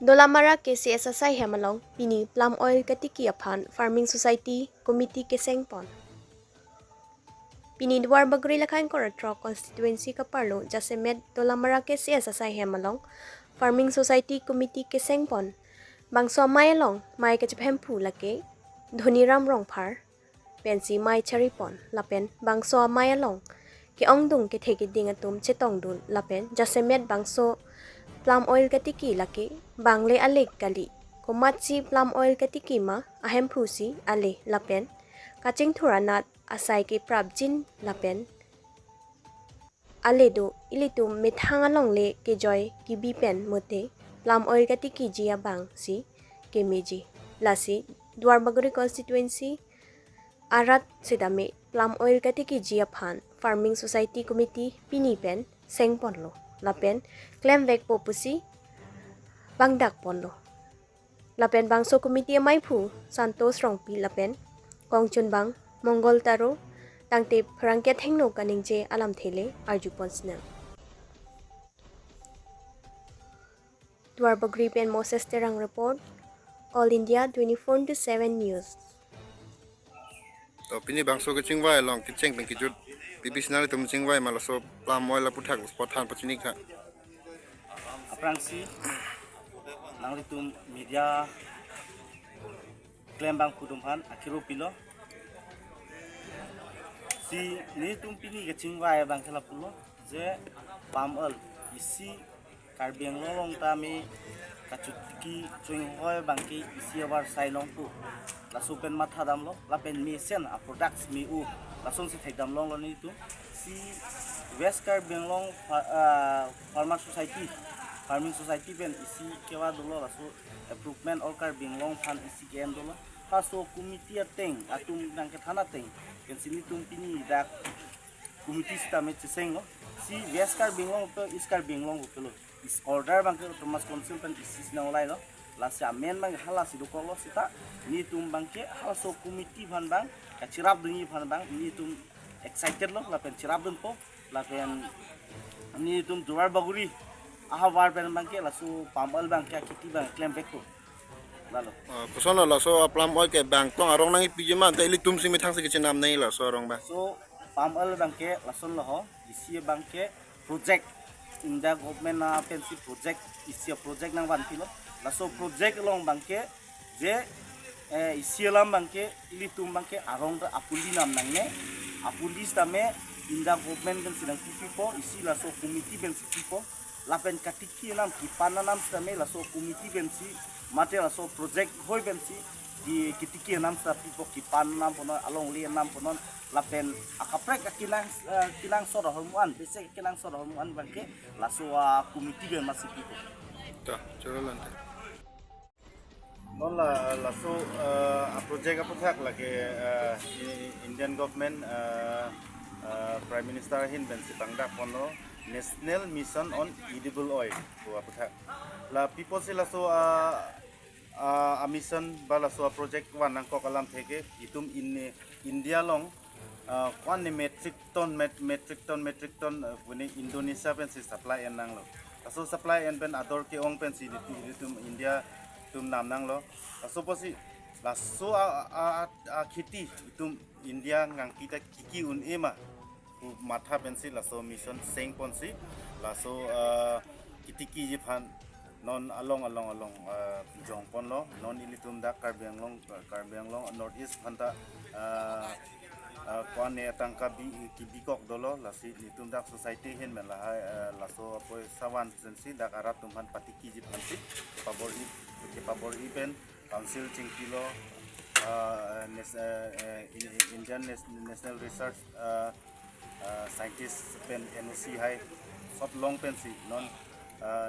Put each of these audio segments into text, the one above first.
Dolamara ke CSSI Hemalong, Pini Plum Oil Katiki Aphan, Farming Society, Committee ke Sengpon. Pini Duarbagori Lakhain Koratro, Constituency Kaparlo, Jasemed Dolamara ke CSSI Hemalong, Farming Society Committee ke Sengpon. Bangso Mayalong, Mai Kachapempu Lake, Dhoniram Rongphar, Pensi Mai Charipon, Lapen, Bangso Mayalong, ke Ongdung ke Teki Dingatum Chetongdun, Lapen, Jasemed Bangso Plum oil katiki laki bangle ale kali komachi plum oil katiki ma ahem phusi ale lapen kaching thuranat asai ke prabjin lapen ale do ilitu mithanga longle ke joy ki bipen mote plum oil katiki jia bang si kemeji lasi Duarbagori constituency Arat sidame plum oil katiki jia Aphan Farming Society Committee Pini pen sengponlo lapen claim vek popusi bangdak ponlo lapen bangso committee amai phu santos rongpi lapen kongchun bang mongol taro tangte phrangke thengno kaningje alam thele arju ponsna Duarbagori pen Moses Terang report All India 24/7 news to pini bangso ke chingwai long ki cheng ki jut bibisnal tum chingwai malaso plam oil la puthak pothan pachini kha aprangsi nangritum media klaim bang kudumhan akhiru pilo si ni tum pini ke chingwai bang khala pulo je palm oil isi karbeng long tami kachutki chuing hoy bangki isi abar sailong pu la supen matha dam lo la pen mi sen a products mi u la song si thekdam long lo ni tu si west karbeng long farming society pen isi kewa dolo la so improvement or karbeng long phan isi ken dolo ha so committee ateng atum nang ke thana teng ken sini tum pini dak committee sta me cheseng lo si west karbeng long to is karbeng long lo is order bang ke Thomas Council pen isi na olai lo lasa men bang hala sidu kolo sita ni tum bangke hal so committee bhan bang kachirap dungi bhan bang ni tum excited lo lapen chirap dun po lapen ni tum Duarbagori ahawar pen bangke lasu pambal bang kya kiti bang claim back ko lalo kusono la so plam oil ke bang tong arong nang pijema te ili tum sing mithang se ke chinam nei la so arong ba so pambal bangke lasun lo ho isi bangke project inda government na pensi project isi project nang ban pilo laso project long bangke je isialam bangke ilitum bangke arong da apundi nam nangne apundi stame inda government kan sidang pipo isi laso committee ben pipo lapen katiki nam kipana nam stame laso committee ben si mate laso project hoy ben si di kitiki nam sta pipo kipana nam pono along li nam pono lapen akaprek kilang soro hormuan bese kilang soro hormuan bangke laso committee ben masih pipo ta chorolan ta non la so a project apa thak lagi Indian government Prime Minister hin ben sitangda pono National Mission on Edible Oil ko apa thak la people sila so a mission bala so a project wan nang ko kalam theke itum in India long kwan ni metric ton puni Indonesia pen si supply en nang lo so supply en ben ador ke ong pen si itum India tum nam nang lo so posi la so a khiti tum India ngang kita kiki un ema matha pensi la so mission seng ponsi la so kitiki ji phan non along jong pon lo non ilitum da karbeng long north east phanta kwane tangka ki bikok dolo la si litum dak society hin men la so apoi sawan sensi dak Arat tumhan patiki ji phansi pabor event council chingkilo Indian National Research Scientist pen NOC hai sot long pensi non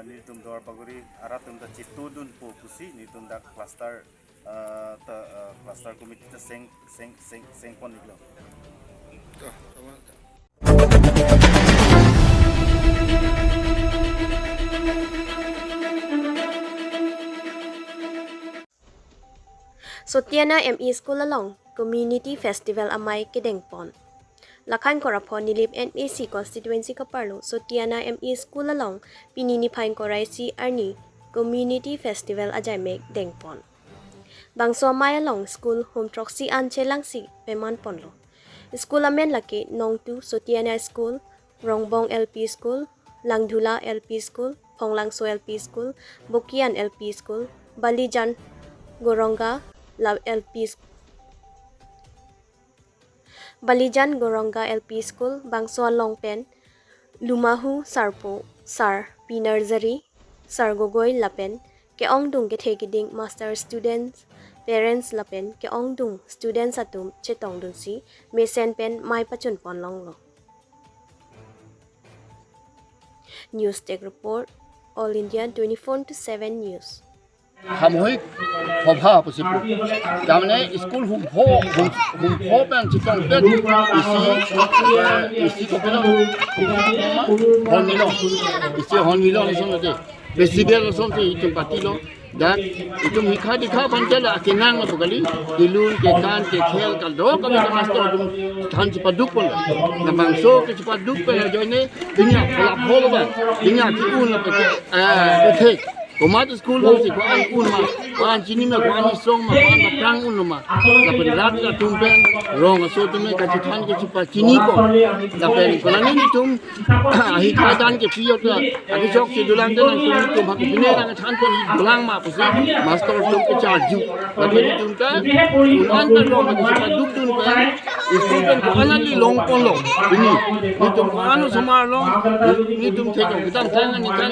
nitum Duarbagori Arat tum da chitudun po kusi nitum dak cluster cluster committee ta seng pon iglo to tama Sotiana ME School along Community Festival amai kedengpon Lakhan korapon nilip 26 constituency kaparlo Sotiana ME School along pinini phain korai si arni community festival ajai mek dengpon bangso maya long school home troxy an chelang si peman ponlo school amen lake nongtu sotiana school rongbong LP school langdhula LP school phonglangso LP school bokian LP school balijan goronga LP Balijan Goronga LP School, Bangso Longpen, Lumahu Sarpo, Sar Pinerzari, Sar Gogoi Lapen, ke ongdung ke thekiding master students, parents Lapen, ke ongdung students atum chetong dunsi, mesen pen mai pachun pon longlo. News Tech Report, All India 24/7 News. Hamoi hobha posible damne school hum ho ben chitong bet isi ko pena honilo son de festival son te itum patilo dan itum hikha dikha banjala kenang ma bukali dilun ke kan ke khel kal do ka master dum than chipaduk pon na bangso ke chipaduk pe joine dunia phala phol ba dunia ki un la pe the Komat school bang si ko an un ma ko an chini me ko an song ma ko an prang un ma la pe rat la tumpen rong so tume ka chithan ke chipa chini ko la pe ko na ni tum hi kha dan ke piyo ta adi jok si dulang dan tum ha bine na chan ko dulang ma pusi master tum ke cha ju la pe ni tum ta un an ta rong ma chipa duk dun pe school ben ko an li long pon lo ni tum ko an samar long ni tum the ko kitam tang ni kan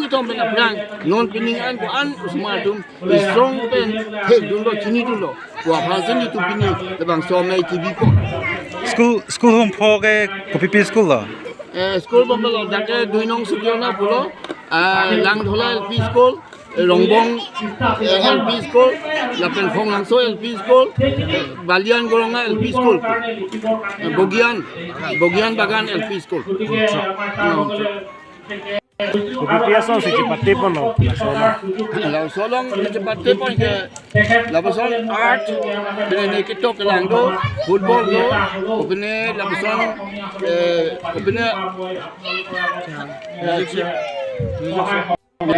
ni tum ben prang non pining an ko an usma dum strong pen he dum lo chini dum lo wa phasen ni tu pini le bang so mai tv ko school home pho ke copy paste school lo school bom lo dake duinong sudiona pulo lang thola LP school rongbong LP school lapen phong langso LP school balian goronga LP school bogian bagan LP school Kopipiaso si chipate pon lo la solong chipate pon ke la person art bene ke tok lang do football do bene la person bene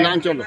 nan cholo